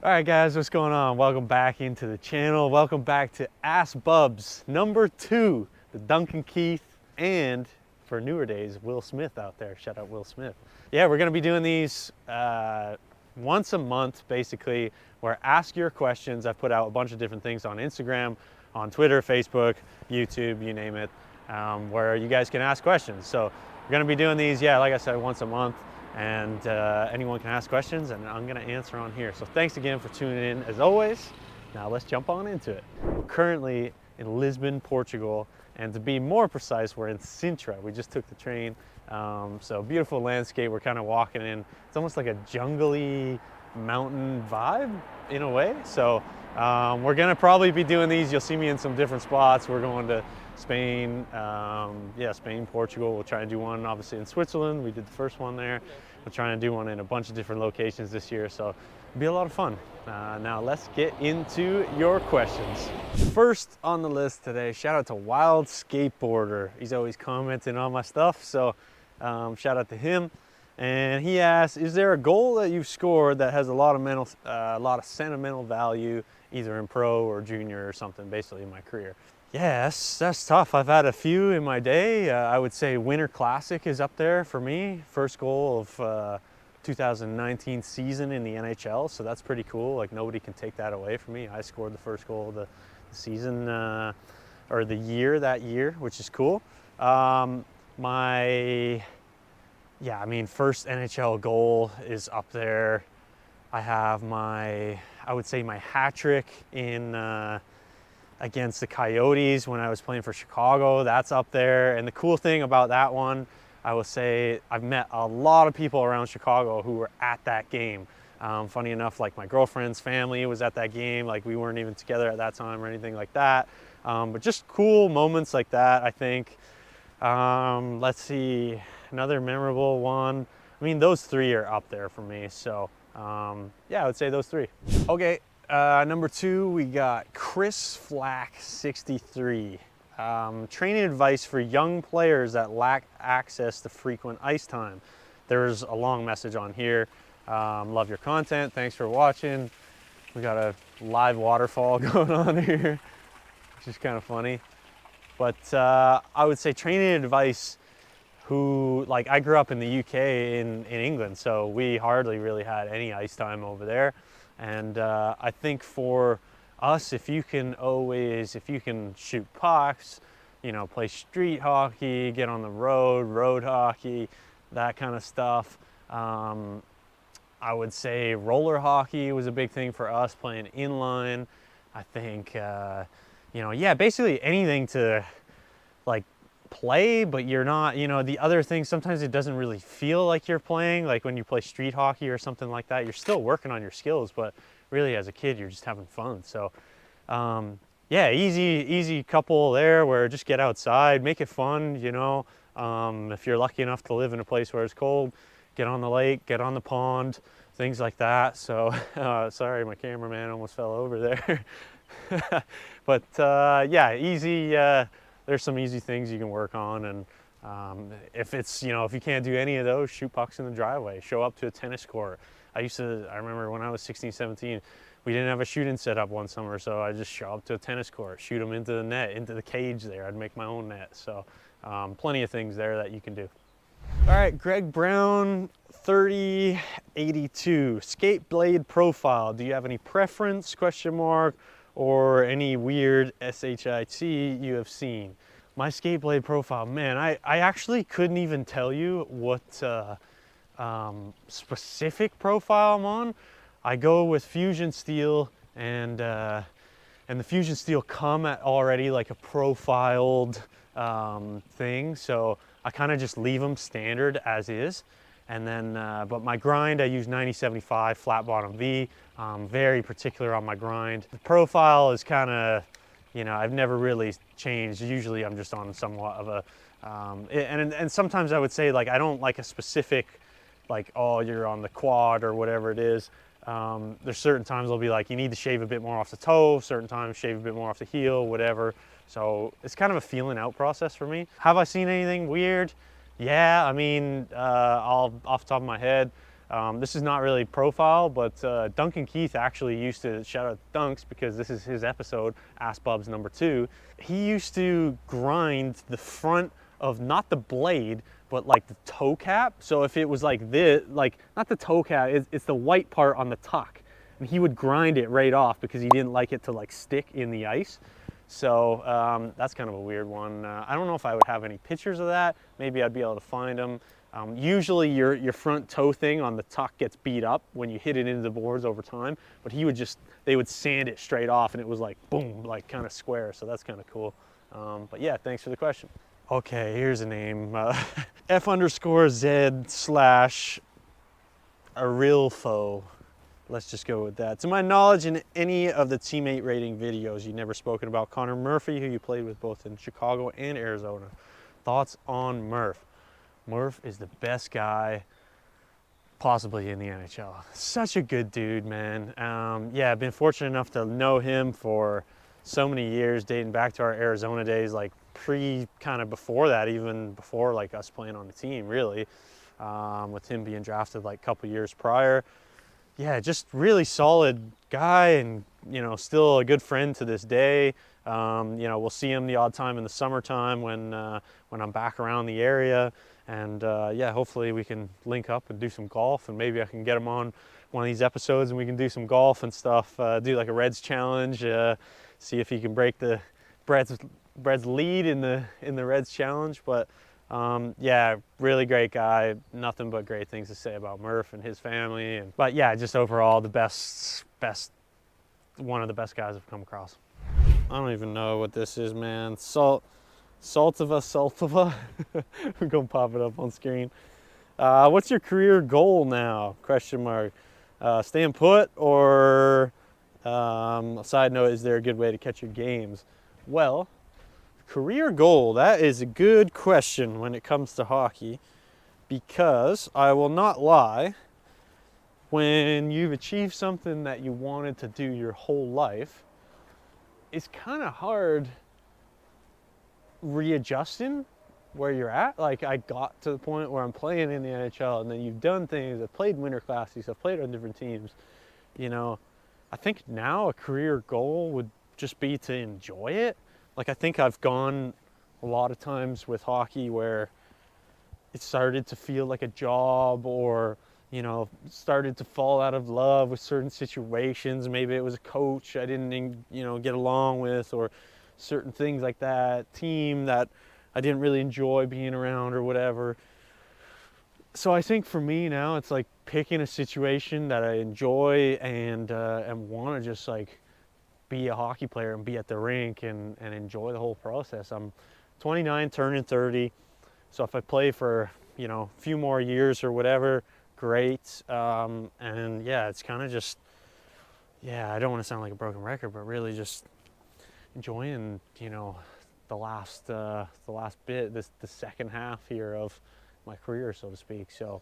All right, guys, what's going on? Welcome back into the channel. Welcome back to Ask BUBZ #2, the Duncan Keith, and for newer days, Will Smith out there. Shout out Will Smith. Yeah, we're gonna be doing these once a month, basically, where ask your questions. I've put out a bunch of different things on Instagram, on Twitter, Facebook, YouTube, you name it, where you guys can ask questions. So we're gonna be doing these, yeah, like I said, once a month. And anyone can ask questions and I'm gonna answer on here. So thanks again for tuning in as always. Now let's jump on into it. We're currently in Lisbon, Portugal, and to be more precise, we're in Sintra. We just took the train. So beautiful landscape, we're kind of walking in. It's almost like a jungly mountain vibe in a way. So we're gonna probably be doing these. You'll see me in some different spots. We're going to Spain, Spain, Portugal. We'll try and do one obviously in Switzerland. We did the first one there. We're trying to do one in a bunch of different locations this year, so it'll be a lot of fun. Now let's get into your questions. First on the list today, shout out to Wild Skateboarder. He's always commenting on my stuff, so shout out to him. And he asks, is there a goal that you've scored that has a lot of sentimental value, either in pro or junior or something, basically in my career? Yeah, that's tough. I've had a few in my day. I would say Winter Classic is up there for me. First goal of 2019 season in the NHL, so that's pretty cool. Like, nobody can take that away from me. I scored the first goal of the season, or the year that year, which is cool. First NHL goal is up there. I have I would say my hat trick in against the Coyotes when I was playing for Chicago. That's up there. And the cool thing about that one, I will say, I've met a lot of people around Chicago who were at that game. Funny enough, like my girlfriend's family was at that game. Like, we weren't even together at that time or anything like that. But just cool moments like that, I think. Let's see, another memorable one. I mean, those three are up there for me. So yeah, I would say those three. Okay. Number 2, we got Chris Flack 63. Training advice for young players that lack access to frequent ice time. There's a long message on here. Love your content. Thanks for watching. We got a live waterfall going on here, which is kind of funny. But I would say training advice I grew up in the UK in England, so we hardly really had any ice time over there. And I think for us, if you can shoot pucks, play street hockey, get on the road hockey, that kind of stuff. I would say roller hockey was a big thing for us, playing inline. I think, basically anything to play, but you're not, the other thing, sometimes it doesn't really feel like you're playing. Like when you play street hockey or something like that, you're still working on your skills, but really as a kid, you're just having fun. So yeah, easy couple there, where just get outside, make it fun. If you're lucky enough to live in a place where it's cold, get on the lake, get on the pond, things like that. So sorry, my cameraman almost fell over there. But yeah, easy. There's some easy things you can work on, and if you can't do any of those, shoot pucks in the driveway, show up to a tennis court. I remember when I was 16, 17, we didn't have a shooting set up one summer, so I just show up to a tennis court, shoot them into the net, into the cage there. I'd make my own net. So plenty of things there that you can do. All right, Greg Brown 3082, skate blade profile. Do you have any preference, ? Or any weird SHIT you have seen? My skate blade profile, man, I actually couldn't even tell you what specific profile I'm on. I go with Fusion Steel, and the Fusion Steel come at already like a profiled thing, so I kind of just leave them standard as is. And then, but my grind, I use 90-75 flat bottom V. Very particular on my grind. The profile is kind of, I've never really changed. Usually I'm just on somewhat of a, and sometimes I would say, like, I don't like a specific, like, oh, you're on the quad or whatever it is. There's certain times they'll be like, you need to shave a bit more off the toe, certain times shave a bit more off the heel, whatever. So it's kind of a feeling out process for me. Have I seen anything weird? Yeah, I mean, off the top of my head, This is not really profile, but Duncan Keith actually used to, shout out Dunks because this is his episode, Ask BUBZ #2. He used to grind the front of not the blade, but like the toe cap. So if it was like this, like not the toe cap, it's the white part on the tuck. And he would grind it right off because he didn't like it to like stick in the ice. So that's kind of a weird one. I don't know if I would have any pictures of that. Maybe I'd be able to find them. Usually your front toe thing on the tuck gets beat up when you hit it into the boards over time, but they would sand it straight off and it was like boom, like kind of square. So that's kind of cool. But yeah, thanks for the question. Okay, here's a name, F_Z/Arilfo. Let's just go with that. To my knowledge, in any of the teammate rating videos, you've never spoken about Connor Murphy, who you played with both in Chicago and Arizona. Thoughts on Murph? Murph is the best guy possibly in the NHL. Such a good dude, man. Yeah, I've been fortunate enough to know him for so many years, dating back to our Arizona days, like kind of before that, even before like us playing on the team, really, with him being drafted like a couple years prior. Yeah, just really solid guy, and you know, still a good friend to this day. You know, we'll see him the odd time in the summertime when I'm back around the area. And yeah, hopefully we can link up and do some golf, and maybe I can get him on one of these episodes and we can do some golf and stuff, do like a Reds challenge, see if he can break the Bred's lead in the Reds challenge. But yeah, really great guy, nothing but great things to say about Murph and his family. But yeah, just overall the best, one of the best guys I've come across. I don't even know what this is, man. Saltova. We're gonna pop it up on screen. What's your career goal now? Question mark. Staying put, or a side note, is there a good way to catch your games? Well, career goal, that is a good question when it comes to hockey, because I will not lie, when you've achieved something that you wanted to do your whole life, it's kind of hard readjusting where you're at. Like, I got to the point where I'm playing in the NHL, and then you've done things. I've played winter classics, I've played on different teams. You know, I think now a career goal would just be to enjoy it. Like, I think I've gone a lot of times with hockey where it started to feel like a job, or, you know, started to fall out of love with certain situations. Maybe it was a coach I didn't, you know, get along with, or certain things like that, team that I didn't really enjoy being around or whatever. So I think for me now, it's like picking a situation that I enjoy and want to just like be a hockey player and be at the rink and enjoy the whole process. I'm 29, turning 30. So if I play for, you know, a few more years or whatever, great. And yeah, it's kind of just, yeah, I don't want to sound like a broken record, but really just enjoying, you know, the last bit, the second half here of my career, so to speak. So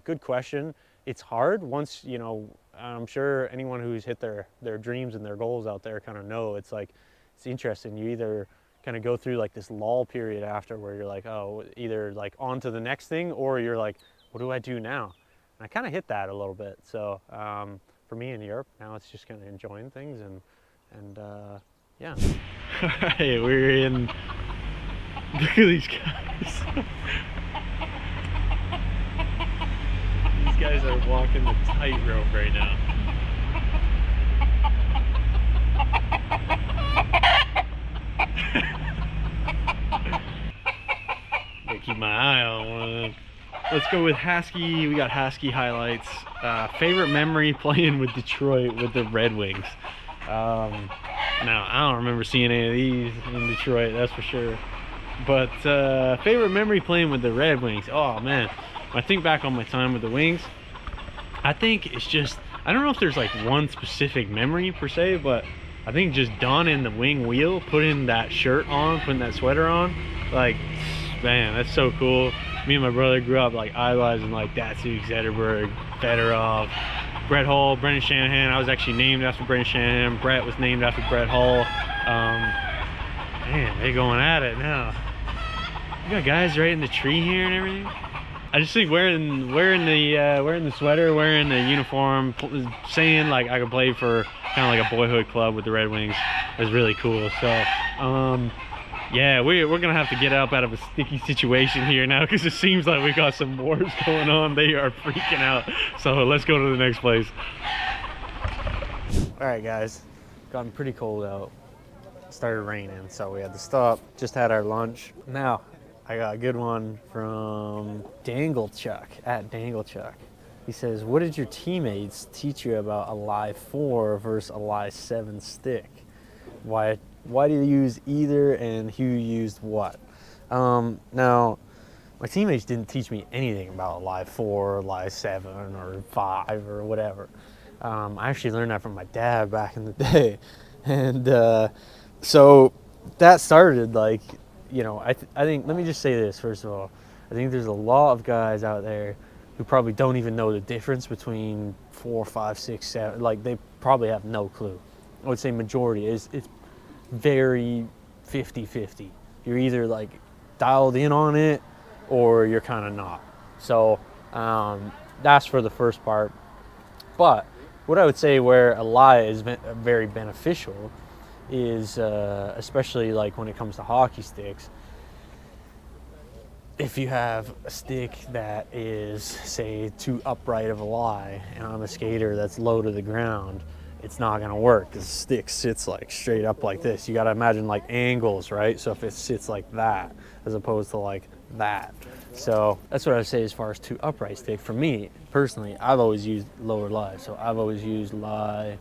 good question. It's hard once, you know, I'm sure anyone who's hit their dreams and their goals out there kind of know it's like, it's interesting. You either kind of go through like this lull period after where you're like, oh, either like on to the next thing, or you're like, what do I do now? And I kind of hit that a little bit. So for me in Europe now, it's just kind of enjoying things and yeah. All right, we're in. Look at these guys. These guys are walking the tightrope right now. Gotta keep my eye on one of them. Let's go with Husky. We got Husky highlights. Favorite memory playing with Detroit with the Red Wings. Now, I don't remember seeing any of these in Detroit, that's for sure. But favorite memory playing with the Red Wings. Oh man, when I think back on my time with the Wings, I think it's just, I don't know if there's like one specific memory per se, but I think just donning the wing wheel, putting that shirt on, putting that sweater on, like, man, that's so cool. Me and my brother grew up like idolizing like Datsuk, Zetterberg, Fedorov, Brett Hull, Brendan Shanahan. I was actually named after Brendan Shanahan. Brett was named after Brett Hull. Man, they're going at it now. You got guys right in the tree here and everything. I just think wearing the sweater, wearing the uniform, saying like I could play for kind of like a boyhood club with the Red Wings is really cool. So yeah, we're gonna have to get up out of a sticky situation here now, because it seems like we got some wars going on. They are freaking out. So let's go to the next place. All right, guys, gotten pretty cold out. Started raining, so we had to stop. Just had our lunch. Now I got a good one from Danglechuck, at Danglechuck. He says, what did your teammates teach you about a Live 4 versus a Live 7 stick? Why do you use either, and who used what? Now, my teammates didn't teach me anything about a Live 4, Live 7, or 5, or whatever. I actually learned that from my dad back in the day. And so that started like, you know, I think, let me just say this first of all. I think there's a lot of guys out there who probably don't even know the difference between 4, 5, 6, 7. Like, they probably have no clue. I would say majority it's very 50-50. You're either like dialed in on it or you're kind of not. So that's for the first part. But what I would say where a lie is very beneficial is, especially like when it comes to hockey sticks, if you have a stick that is, say, too upright of a lie, and I'm a skater that's low to the ground, it's not gonna work because the stick sits like straight up like this. You gotta imagine like angles, right? So if it sits like that as opposed to like that. So that's what I would say as far as too upright stick. For me personally, I've always used lower lie. So I've always used Live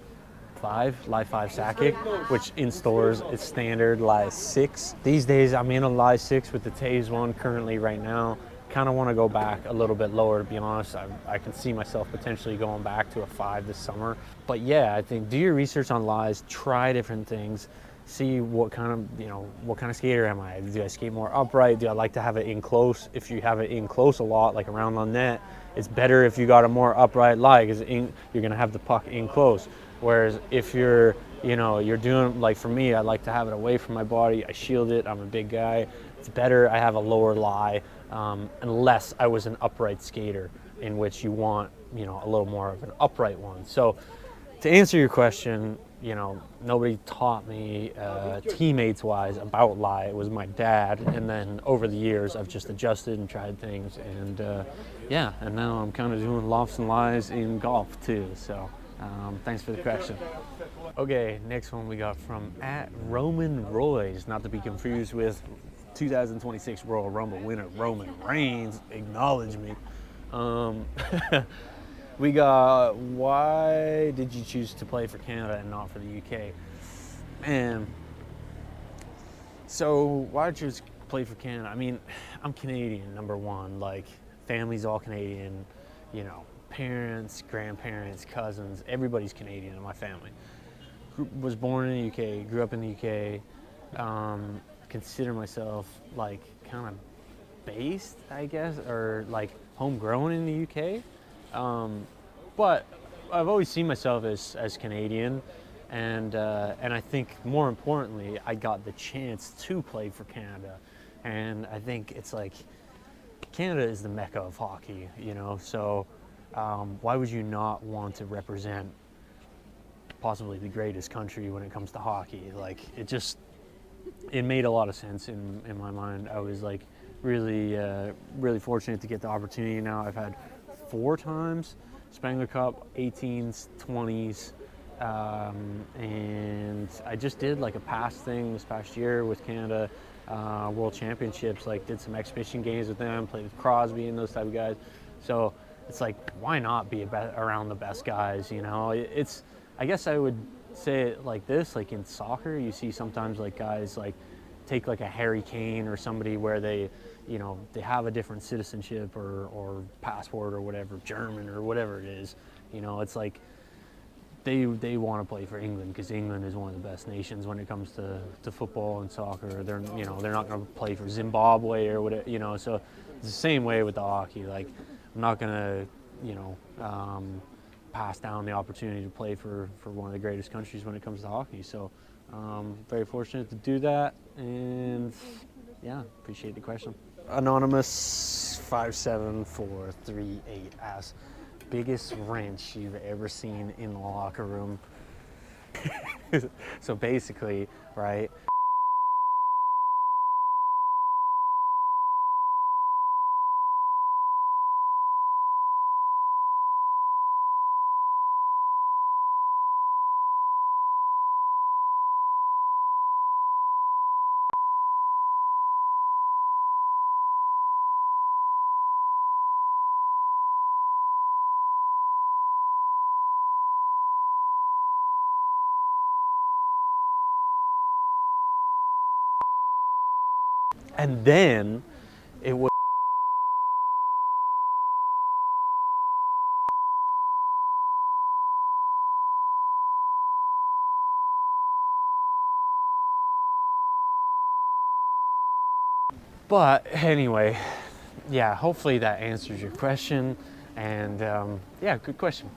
5 Sakic, which in stores is standard Live 6. These days I'm in a Live 6 with the Taze one currently right now. Kind of want to go back a little bit lower, to be honest. I can see myself potentially going back to a 5 this summer. But yeah, I think do your research on lies, try different things, see what kind of skater am I? Do I skate more upright? Do I like to have it in close? If you have it in close a lot, like around the net, it's better if you got a more upright lie, because you're gonna have the puck in close. Whereas if you're doing, like for me, I like to have it away from my body. I shield it. I'm a big guy. It's better I have a lower lie, unless I was an upright skater, in which you want, a little more of an upright one. So to answer your question, nobody taught me teammates wise about lie. It was my dad, and then over the years I've just adjusted and tried things, and yeah, and now I'm kind of doing lofts and lies in golf too. So thanks for the question. Okay, next one we got from at Roman Royce, not to be confused with 2026 Royal Rumble winner Roman Reigns. Acknowledge me. We got, why did you choose to play for Canada and not for the UK? And so why did you choose to play for Canada? I mean, I'm Canadian, number one. Like, family's all Canadian, parents, grandparents, cousins, everybody's Canadian in my family. Was born in the UK, grew up in the UK, consider myself like kind of based, I guess, or like homegrown in the UK. But I've always seen myself as Canadian, and I think more importantly, I got the chance to play for Canada, and I think it's like Canada is the mecca of hockey, so why would you not want to represent possibly the greatest country when it comes to hockey? Like, it made a lot of sense in my mind. I was like really fortunate to get the opportunity. Now I've had 4 times Spengler Cup, 18s, 20s, and I just did like a past thing this past year with Canada World Championships, like did some exhibition games with them, played with Crosby and those type of guys. So it's like, why not be around the best guys? It's, I guess I would say it like this, like in soccer, you see sometimes like guys like take like a Harry Kane or somebody where they have a different citizenship or passport or whatever, German or whatever it is. It's like they want to play for England because England is one of the best nations when it comes to football and soccer. They're not going to play for Zimbabwe or whatever. So it's the same way with the hockey. Like, I'm not going to pass down the opportunity to play for one of the greatest countries when it comes to hockey. So very fortunate to do that, and yeah, appreciate the question. Anonymous 57438 asks, biggest wrench you've ever seen in the locker room. So basically, right? And then it was, but anyway, yeah, hopefully that answers your question. And yeah, good question.